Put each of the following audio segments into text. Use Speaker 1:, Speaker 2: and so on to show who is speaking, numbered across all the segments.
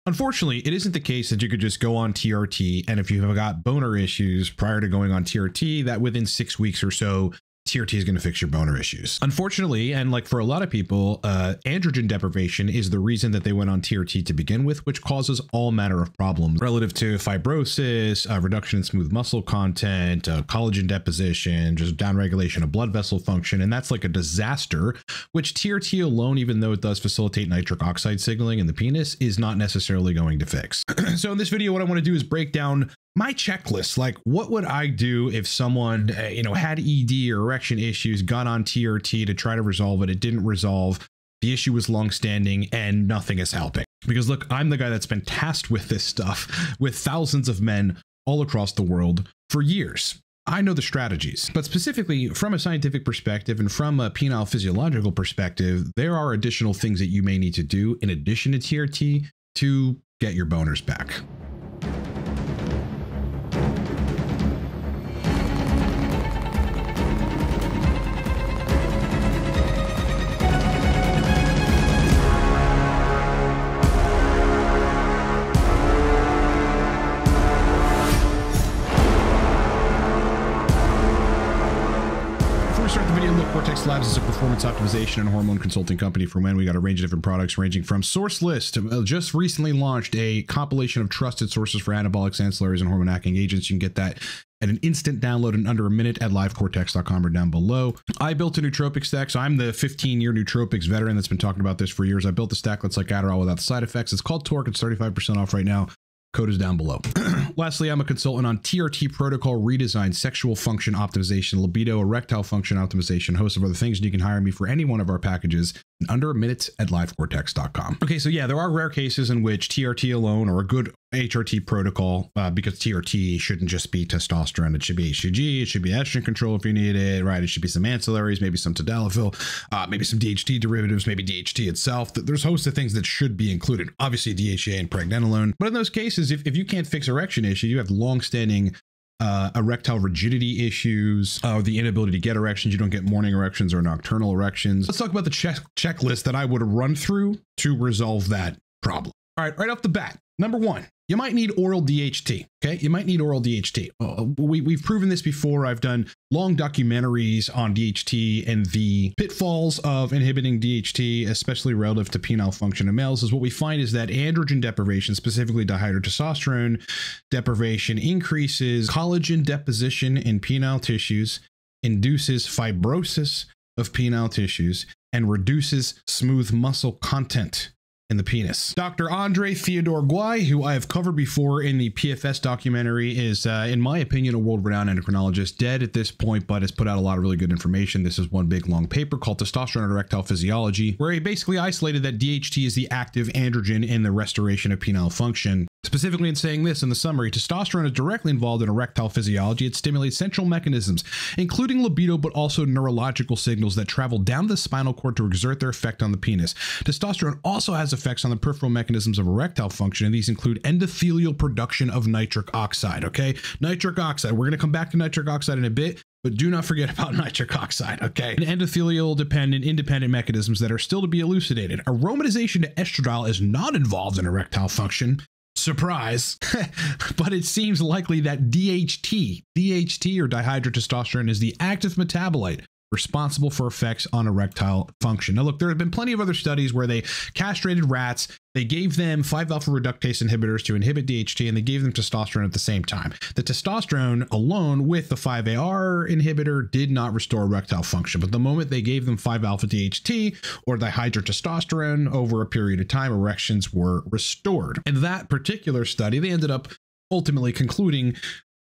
Speaker 1: Unfortunately, it isn't the case that you could just go on TRT, and if you've got boner issues prior to going on TRT, that within 6 weeks or so, TRT is going to fix your boner issues. Unfortunately, and like for a lot of people, androgen deprivation is the reason that they went on TRT to begin with, which causes all manner of problems relative to fibrosis, reduction in smooth muscle content, collagen deposition, just downregulation of blood vessel function. And that's like a disaster, which TRT alone, even though it does facilitate nitric oxide signaling in the penis, is not necessarily going to fix. So in this video, what I want to do is break down my checklist. Like, what would I do if someone, had ED or erection issues, got on TRT to try to resolve it? It didn't resolve. The issue was longstanding and nothing is helping. Because look, I'm the guy that's been tasked with this stuff with thousands of men all across the world for years. I know the strategies, but specifically from a scientific perspective and from a penile physiological perspective, there are additional things that you may need to do in addition to TRT to get your boners back. Cortex Labs is a performance optimization and hormone consulting company for men. We got a range of different products ranging from Source List. Just recently launched a compilation of trusted sources for anabolics, ancillaries, and hormone hacking agents. You can get that at an instant download in under a minute at livecortex.com or down below. I built a nootropic stack, so I'm the 15-year nootropics veteran that's been talking about this for years. I built a stack that's like Adderall without the side effects. It's called Torque. It's 35% off right now. Code is down below. Lastly, I'm a consultant on TRT protocol redesign, sexual function optimization, libido, erectile function optimization, host of other things. And you can hire me for any one of our packages in under a minute at livecortex.com. Okay, so yeah, there are rare cases in which TRT alone or a good HRT protocol, because TRT shouldn't just be testosterone. It should be HCG. It should be estrogen control if you need it, right? It should be some ancillaries, maybe some tadalafil, maybe some DHT derivatives, maybe DHT itself. There's hosts of things that should be included. Obviously, DHA and pregnenolone. But in those cases, if you can't fix erection issues, you have long-standing erectile rigidity issues, or the inability to get erections. You don't get morning erections or nocturnal erections. Let's talk about the checklist that I would run through to resolve that problem. All right, right off the bat, number one, you might need oral DHT. Okay, you might need oral DHT. We've proven this before. I've done long documentaries on DHT and the pitfalls of inhibiting DHT, especially relative to penile function in males. Is what we find is that androgen deprivation, specifically dihydrotestosterone deprivation, increases collagen deposition in penile tissues, induces fibrosis of penile tissues, and reduces smooth muscle content in the penis. Dr. Andre Theodore Guy, who I have covered before in the PFS documentary, is, in my opinion, a world-renowned endocrinologist, dead at this point, but has put out a lot of really good information. This is one big, long paper called Testosterone and Erectile Physiology, where he basically isolated that DHT is the active androgen in the restoration of penile function. Specifically in saying this in the summary, testosterone is directly involved in erectile physiology. It stimulates central mechanisms, including libido, but also neurological signals that travel down the spinal cord to exert their effect on the penis. Testosterone also has effects on the peripheral mechanisms of erectile function, and these include endothelial production of nitric oxide, okay? Nitric oxide, we're gonna come back to nitric oxide in a bit, but do not forget about nitric oxide, okay? And endothelial-dependent, independent mechanisms that are still to be elucidated. Aromatization to estradiol is not involved in erectile function. Surprise, but it seems likely that DHT or dihydrotestosterone is the active metabolite responsible for effects on erectile function. Now, look, there have been plenty of other studies where they castrated rats, they gave them 5-alpha reductase inhibitors to inhibit DHT, and they gave them testosterone at the same time. The testosterone alone with the 5-AR inhibitor did not restore erectile function, but the moment they gave them 5-alpha DHT or dihydrotestosterone over a period of time, erections were restored. In that particular study, they ended up ultimately concluding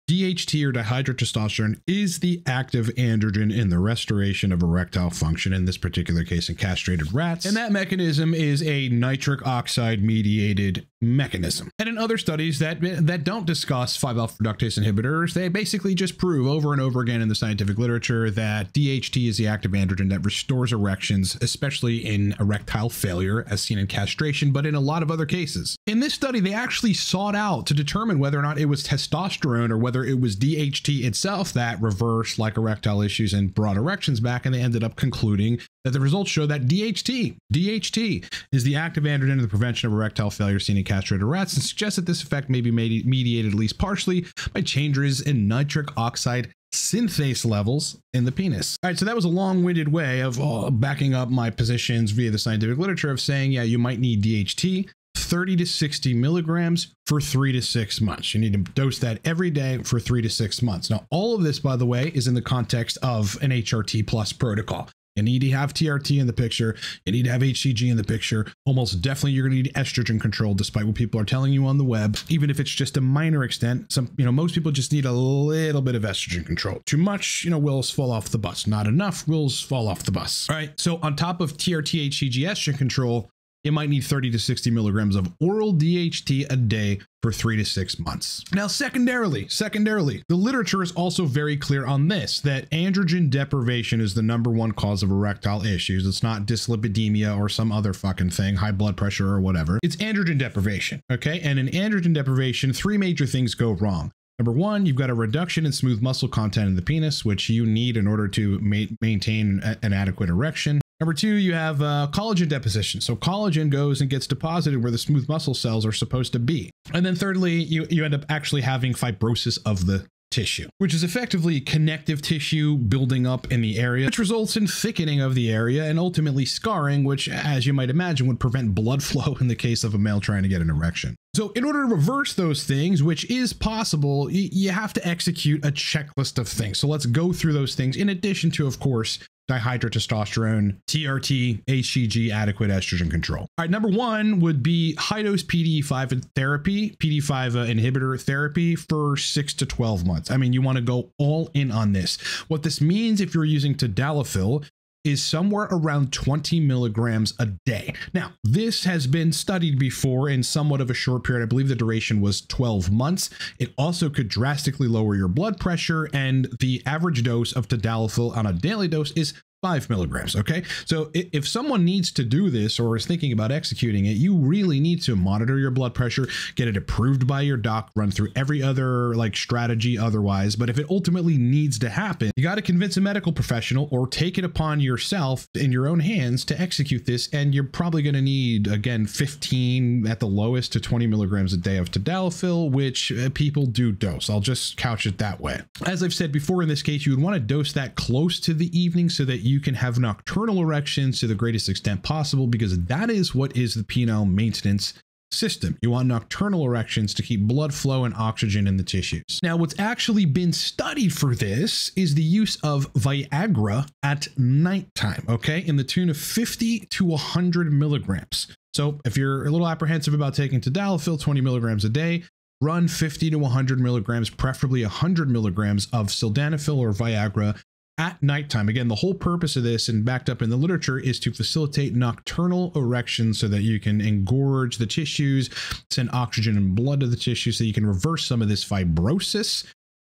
Speaker 1: DHT or dihydrotestosterone is the active androgen in the restoration of erectile function, in this particular case in castrated rats. And that mechanism is a nitric oxide mediated mechanism. And in other studies that don't discuss 5-alpha reductase inhibitors, they basically just prove over and over again in the scientific literature that DHT is the active androgen that restores erections, especially in erectile failure as seen in castration, but in a lot of other cases. In this study, they actually sought out to determine whether or not it was testosterone or whether whether it was DHT itself that reversed like erectile issues and brought erections back, and they ended up concluding that the results show that DHT is the active androgen in the prevention of erectile failure seen in castrated rats, and suggests that this effect may be mediated at least partially by changes in nitric oxide synthase levels in the penis. All right, so that was a long-winded way of backing up my positions via the scientific literature of saying, yeah, you might need DHT 30 to 60 milligrams for 3 to 6 months. You need to dose that every day for 3 to 6 months. Now, all of this, by the way, is in the context of an HRT plus protocol. You need to have TRT in the picture. You need to have HCG in the picture. Almost definitely you're going to need estrogen control, despite what people are telling you on the web. Even if it's just a minor extent, most people just need a little bit of estrogen control. Too much, wheels fall off the bus. Not enough, wheels fall off the bus. All right. So on top of TRT, HCG, estrogen control, you might need 30 to 60 milligrams of oral DHT a day for 3 to 6 months. Now, secondarily, the literature is also very clear on this, that androgen deprivation is the #1 cause of erectile issues. It's not dyslipidemia or some other fucking thing, high blood pressure or whatever. It's androgen deprivation, okay? And in androgen deprivation, 3 major things go wrong. #1, you've got a reduction in smooth muscle content in the penis, which you need in order to maintain an adequate erection. #2, you have collagen deposition. So collagen goes and gets deposited where the smooth muscle cells are supposed to be. And then thirdly, you end up actually having fibrosis of the tissue, which is effectively connective tissue building up in the area, which results in thickening of the area and ultimately scarring, which, as you might imagine, would prevent blood flow in the case of a male trying to get an erection. So in order to reverse those things, which is possible, you have to execute a checklist of things. So let's go through those things, in addition to, of course, dihydrotestosterone, TRT, HCG, adequate estrogen control. All right, #1 would be high-dose PDE5 therapy, PDE5 inhibitor therapy for 6 to 12 months. I mean, you want to go all in on this. What this means, if you're using tadalafil, is somewhere around 20 milligrams a day. Now, this has been studied before in somewhat of a short period. I believe the duration was 12 months. It also could drastically lower your blood pressure, and the average dose of tadalafil on a daily dose is 5 milligrams. Okay. So if someone needs to do this or is thinking about executing it, you really need to monitor your blood pressure, get it approved by your doc, run through every other strategy otherwise. But if it ultimately needs to happen, you got to convince a medical professional or take it upon yourself in your own hands to execute this. And you're probably going to need, again, 15 at the lowest to 20 milligrams a day of tadalafil, which people do dose. I'll just couch it that way. As I've said before, in this case, you would want to dose that close to the evening so that you can have nocturnal erections to the greatest extent possible, because that is what is the penile maintenance system. You want nocturnal erections to keep blood flow and oxygen in the tissues. Now, what's actually been studied for this is the use of Viagra at nighttime, okay, in the tune of 50 to 100 milligrams. So if you're a little apprehensive about taking tadalafil, 20 milligrams a day, run 50 to 100 milligrams, preferably 100 milligrams of sildenafil or Viagra at nighttime. Again, the whole purpose of this, and backed up in the literature, is to facilitate nocturnal erections so that you can engorge the tissues, send oxygen and blood to the tissue so you can reverse some of this fibrosis,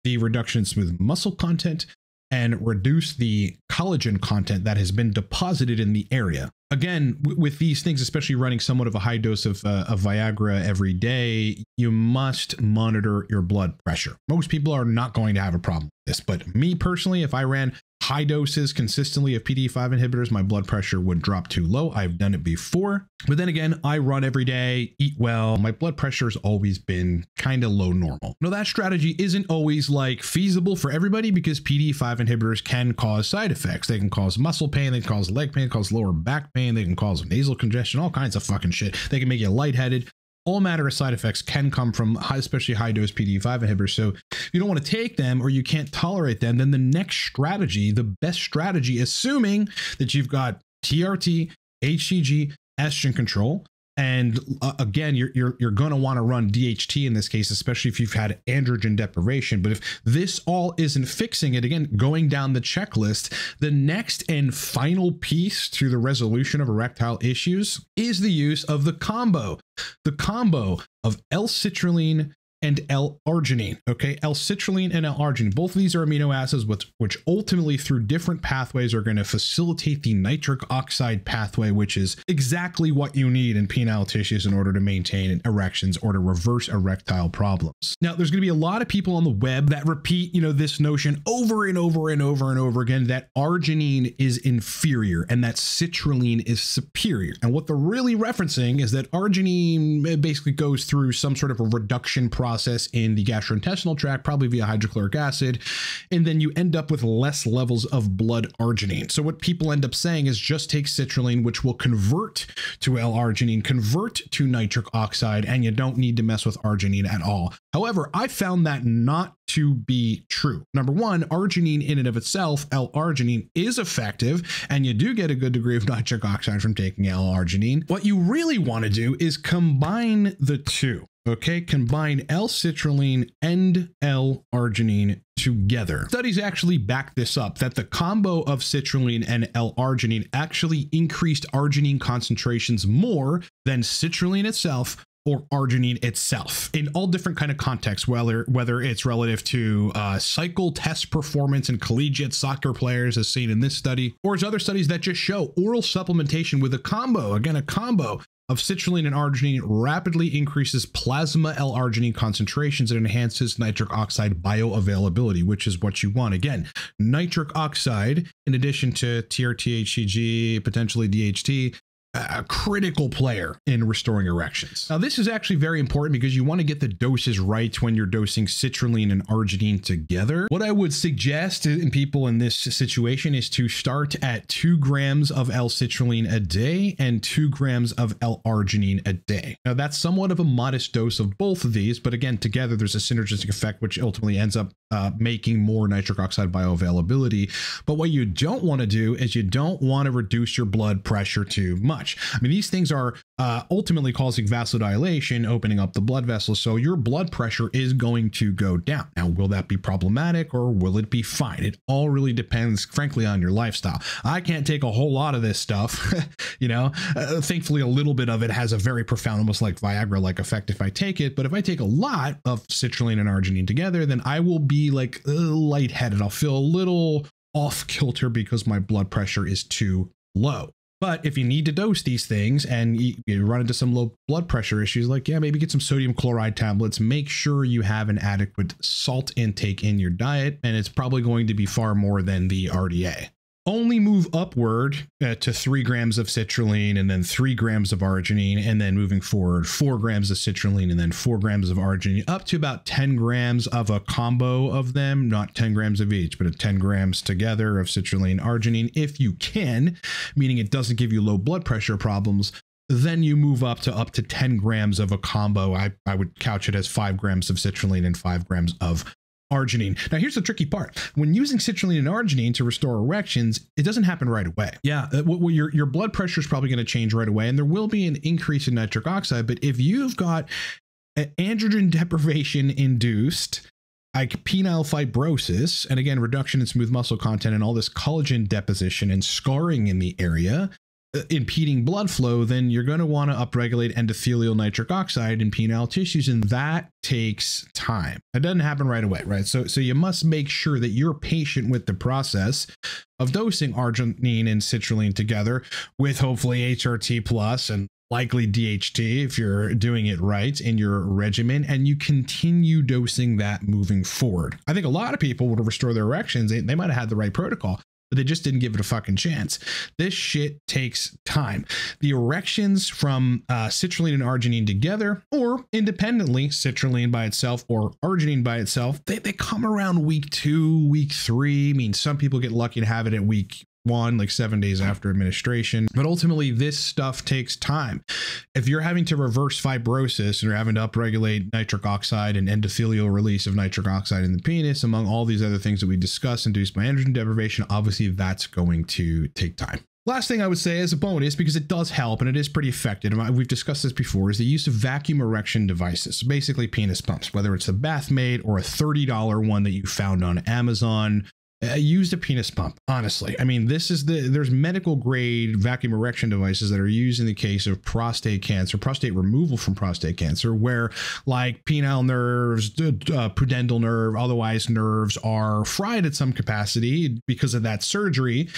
Speaker 1: the reduction in smooth muscle content, and reduce the collagen content that has been deposited in the area. Again, with these things, especially running somewhat of a high dose of Viagra every day, you must monitor your blood pressure. Most people are not going to have a problem with this, but me personally, if I ran high doses consistently of PDE5 inhibitors, my blood pressure would drop too low. I've done it before, but then again, I run every day, eat well. My blood pressure has always been kind of low normal. Now, that strategy isn't always feasible for everybody, because PDE5 inhibitors can cause side effects. They can cause muscle pain, they can cause leg pain, cause lower back pain, they can cause nasal congestion, all kinds of fucking shit. They can make you lightheaded. All manner of side effects can come from especially high dose PDE5 inhibitors. So if you don't want to take them or you can't tolerate them, then the next strategy, the best strategy, assuming that you've got TRT, HCG, estrogen control, and again, you're going to want to run DHT in this case, especially if you've had androgen deprivation. But if this all isn't fixing it, again, going down the checklist, the next and final piece to the resolution of erectile issues is the use of the combo of L-citrulline and L-arginine. Okay, L-citrulline and L-arginine. Both of these are amino acids which ultimately through different pathways are going to facilitate the nitric oxide pathway, which is exactly what you need in penile tissues in order to maintain erections or to reverse erectile problems. Now, there's going to be a lot of people on the web that repeat, this notion over and over and over and over again that arginine is inferior and that citrulline is superior. And what they're really referencing is that arginine basically goes through some sort of a reduction process in the gastrointestinal tract, probably via hydrochloric acid, and then you end up with less levels of blood arginine. So what people end up saying is just take citrulline, which will convert to L-arginine, convert to nitric oxide, and you don't need to mess with arginine at all. However, I found that not to be true. Number one, arginine in and of itself, L-arginine, is effective, and you do get a good degree of nitric oxide from taking L-arginine. What you really want to do is combine the two. Okay, combine L-citrulline and L-arginine together. Studies actually back this up, that the combo of citrulline and L-arginine actually increased arginine concentrations more than citrulline itself or arginine itself in all different kind of contexts, whether it's relative to cycle test performance in collegiate soccer players as seen in this study, or as other studies that just show oral supplementation with a combo, again, a combo of citrulline and arginine rapidly increases plasma L-arginine concentrations and enhances nitric oxide bioavailability, which is what you want. Again, nitric oxide, in addition to TRT, HCG, potentially DHT, a critical player in restoring erections. Now, this is actually very important because you want to get the doses right when you're dosing citrulline and arginine together. What I would suggest in people in this situation is to start at 2 grams of L-citrulline a day and 2 grams of L-arginine a day. Now, that's somewhat of a modest dose of both of these, but again, together there's a synergistic effect which ultimately ends up making more nitric oxide bioavailability. But what you don't want to do is you don't want to reduce your blood pressure too much. I mean, these things are ultimately causing vasodilation, opening up the blood vessels. So your blood pressure is going to go down. Now, will that be problematic or will it be fine? It all really depends, frankly, on your lifestyle. I can't take a whole lot of this stuff, thankfully, a little bit of it has a very profound, almost like Viagra-like effect if I take it. But if I take a lot of citrulline and arginine together, then I will be like lightheaded. I'll feel a little off kilter because my blood pressure is too low. But if you need to dose these things and you run into some low blood pressure issues, like, yeah, maybe get some sodium chloride tablets, make sure you have an adequate salt intake in your diet, and it's probably going to be far more than the RDA. Only move upward to 3 grams of citrulline and then 3 grams of arginine, and then moving forward 4 grams of citrulline and then 4 grams of arginine, up to about 10 grams of a combo of them, not 10 grams of each, but 10 grams together of citrulline, arginine, if you can, meaning it doesn't give you low blood pressure problems. Then you move up to 10 grams of a combo. I would couch it as 5 grams of citrulline and 5 grams of arginine. Now, here's the tricky part. When using citrulline and arginine to restore erections, it doesn't happen right away. Yeah, your blood pressure is probably going to change right away, and there will be an increase in nitric oxide. But if you've got androgen deprivation induced, like penile fibrosis, and again, reduction in smooth muscle content and all this collagen deposition and scarring in the area, impeding blood flow, then you're going to want to upregulate endothelial nitric oxide in penile tissues, and that takes time. It doesn't happen right away, right? So you must make sure that you're patient with the process of dosing arginine and citrulline together with hopefully HRT plus and likely DHT if you're doing it right in your regimen, and you continue dosing that moving forward. I think a lot of people would restore their erections. They might have had the right protocol, but they just didn't give it a fucking chance. This shit takes time. The erections from citrulline and arginine together, or independently, citrulline by itself or arginine by itself, they come around week 2, week 3. I mean, some people get lucky to have it at week 1, like 7 days after administration. But ultimately, this stuff takes time. If you're having to reverse fibrosis and you're having to upregulate nitric oxide and endothelial release of nitric oxide in the penis, among all these other things that we discussed induced by androgen deprivation, obviously that's going to take time. Last thing I would say as a bonus, because it does help and it is pretty effective, and we've discussed this before, is the use of vacuum erection devices, basically penis pumps, whether it's a Bathmate or a $30 one that you found on Amazon. use a penis pump. Honestly, I mean, there's medical grade vacuum erection devices that are used in the case of prostate cancer, prostate removal from prostate cancer, where like penile nerves, pudendal nerve, otherwise nerves are fried at some capacity because of that surgery,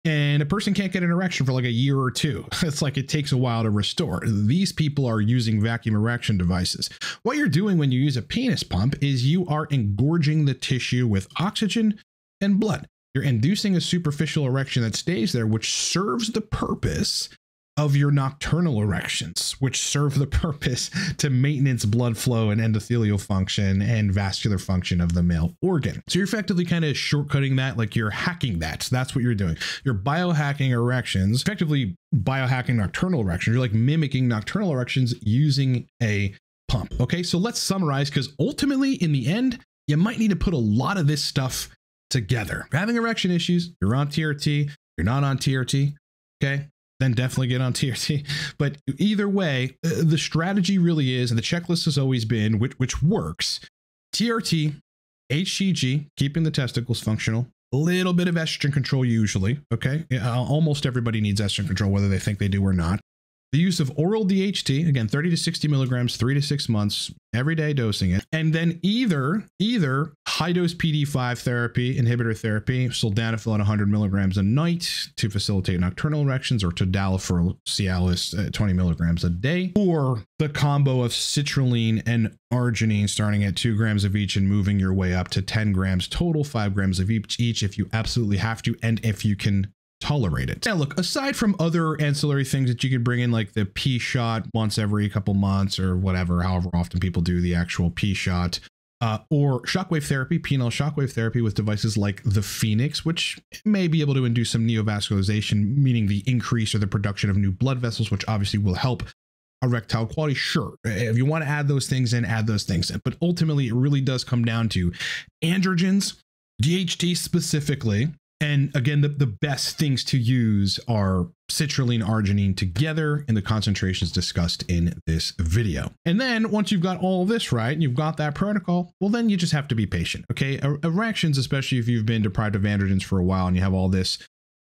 Speaker 1: and a person can't get an erection for like a year or two. It's like it takes a while to restore. These people are using vacuum erection devices. What you're doing when you use a penis pump is you are engorging the tissue with oxygen and blood. You're inducing a superficial erection that stays there, which serves the purpose of your nocturnal erections, which serve the purpose to maintenance blood flow and endothelial function and vascular function of the male organ. So you're effectively kind of shortcutting that, like you're hacking that. So that's what you're doing. You're biohacking erections, effectively biohacking nocturnal erections. You're like mimicking nocturnal erections using a pump. Okay, so let's summarize, because ultimately in the end, you might need to put a lot of this stuff together. If you're having erection issues, you're on TRT, you're not on TRT, okay, then definitely get on TRT. But either way, the strategy really is, and the checklist has always been, which works, TRT, HCG, keeping the testicles functional, a little bit of estrogen control usually, okay? Almost everybody needs estrogen control, whether they think they do or not. The use of oral DHT, again, 30 to 60 milligrams, 3 to 6 months, every day dosing it. And then either high dose PD5 therapy, inhibitor therapy, sildenafil at 100 milligrams a night to facilitate nocturnal erections, or tadalafil, Cialis at 20 milligrams a day, or the combo of citrulline and arginine starting at 2 grams of each and moving your way up to 10 grams total, 5 grams of each if you absolutely have to, and if you can tolerate it. Now look, aside from other ancillary things that you could bring in, like the P shot once every couple months or whatever, however often people do the actual P shot, or shockwave therapy, penile shockwave therapy with devices like the Phoenix, which may be able to induce some neovascularization, meaning the increase or the production of new blood vessels, which obviously will help erectile quality. Sure, if you want to add those things in, add those things in. But ultimately, it really does come down to androgens, DHT specifically. And again, the best things to use are citrulline, arginine together in the concentrations discussed in this video. And then once you've got all of this right, and you've got that protocol, well, then you just have to be patient. Okay. Erections, especially if you've been deprived of androgens for a while and you have all this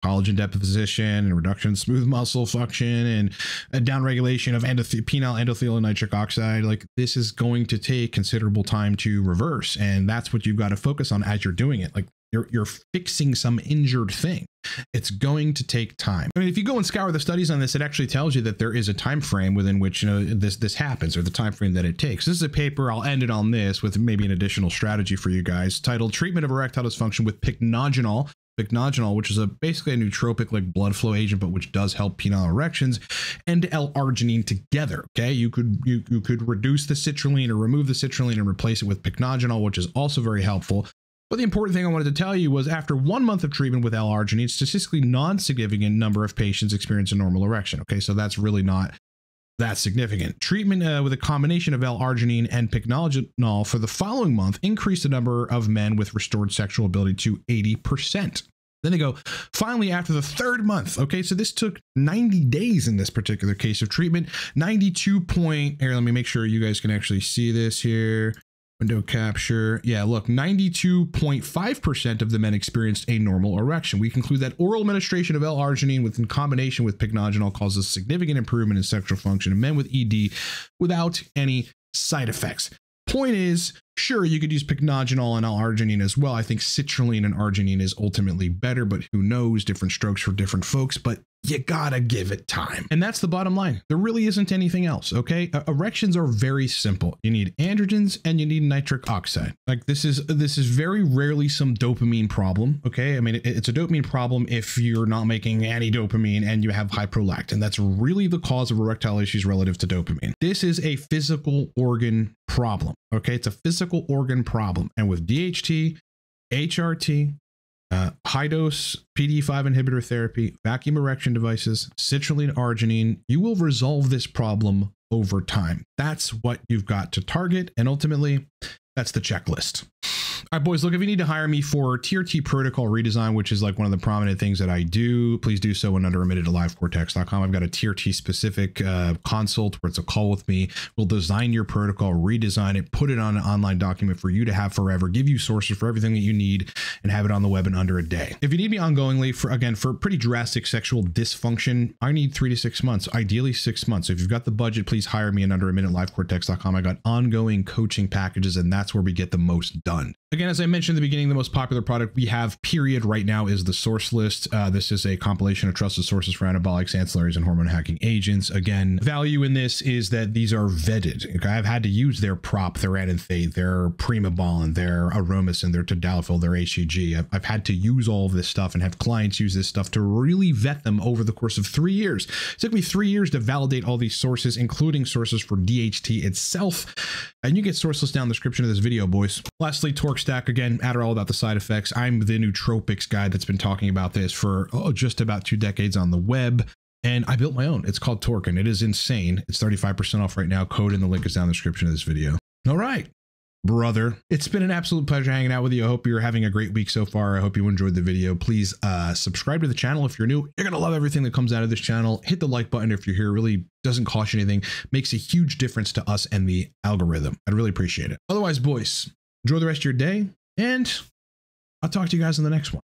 Speaker 1: collagen deposition and reduction in smooth muscle function and a downregulation of penile endothelial nitric oxide, like this is going to take considerable time to reverse. And that's what you've got to focus on as you're doing it. Like you're fixing some injured thing. It's going to take time. I mean, if you go and scour the studies on this, it actually tells you that there is a time frame within which, you know, this happens, or the time frame that it takes. This is a paper. I'll end it on this with maybe an additional strategy for you guys, titled "Treatment of Erectile Dysfunction with Pycnogenol." Pycnogenol, which is basically a nootropic like blood flow agent, but which does help penile erections, and L-arginine together. Okay, you could reduce the citrulline or remove the citrulline and replace it with Pycnogenol, which is also very helpful. But the important thing I wanted to tell you was, after 1 month of treatment with L-arginine, statistically non-significant number of patients experience a normal erection. Okay, so that's really not that significant. Treatment with a combination of L-arginine and Pycnogenol for the following month increased the number of men with restored sexual ability to 80%. Then they go, finally, after the 3rd month. Okay, so this took 90 days in this particular case of treatment. 92 point, here, let me make sure you guys can actually see this here. Window capture. Yeah, look, 92.5% of the men experienced a normal erection. We conclude that oral administration of L-arginine in combination with Pycnogenol causes significant improvement in sexual function in men with ED without any side effects. Point is, sure, you could use Pycnogenol and L-arginine as well. I think citrulline and arginine is ultimately better, but who knows, different strokes for different folks, but you gotta give it time. And that's the bottom line. There really isn't anything else, okay? Erections are very simple. You need androgens and you need nitric oxide. Like this is very rarely some dopamine problem, okay? I mean, it's a dopamine problem if you're not making any dopamine and you have high prolactin. That's really the cause of erectile issues relative to dopamine. This is a physical organ problem, okay? It's a physical organ problem. And with DHT, HRT, high dose PD5 inhibitor therapy, vacuum erection devices, citrulline, arginine, you will resolve this problem over time. That's what you've got to target. And ultimately, that's the checklist. All right, boys, look, if you need to hire me for TRT protocol redesign, which is like one of the prominent things that I do, please do so when under admitted to livecortex.com. I've got a TRT specific consult where it's a call with me. We'll design your protocol, redesign it, put it on an online document for you to have forever, give you sources for everything that you need, and have it on the web in under a day. If you need me ongoingly for pretty drastic sexual dysfunction, I need 3 to 6 months, ideally 6 months. So if you've got the budget, please hire me in under a minute, livecortex.com. I got ongoing coaching packages, and that's where we get the most done. Again, as I mentioned in the beginning, the most popular product we have, period, right now is the source list. This is a compilation of trusted sources for anabolics, ancillaries, and hormone hacking agents. Again, value in this is that these are vetted. Okay, I've had to use their prop, their ananthate, their primobolan, their aromasin, their tadalafil, their HCG. I've had to use all of this stuff and have clients use this stuff to really vet them over the course of 3 years. It took me 3 years to validate all these sources, including sources for DHT itself. And you get source list down in the description of this video, boys. Lastly, Torque Stack, again, Adderall about the side effects. I'm the nootropics guy that's been talking about this for just about 2 decades on the web. And I built my own. It's called Torque, and it is insane. It's 35% off right now. Code in the link is down in the description of this video. All right, brother. It's been an absolute pleasure hanging out with you. I hope you're having a great week so far. I hope you enjoyed the video. Please subscribe to the channel if you're new. You're going to love everything that comes out of this channel. Hit the like button if you're here. It really doesn't cost you anything. Makes a huge difference to us and the algorithm. I'd really appreciate it. Otherwise, boys, enjoy the rest of your day, and I'll talk to you guys in the next one.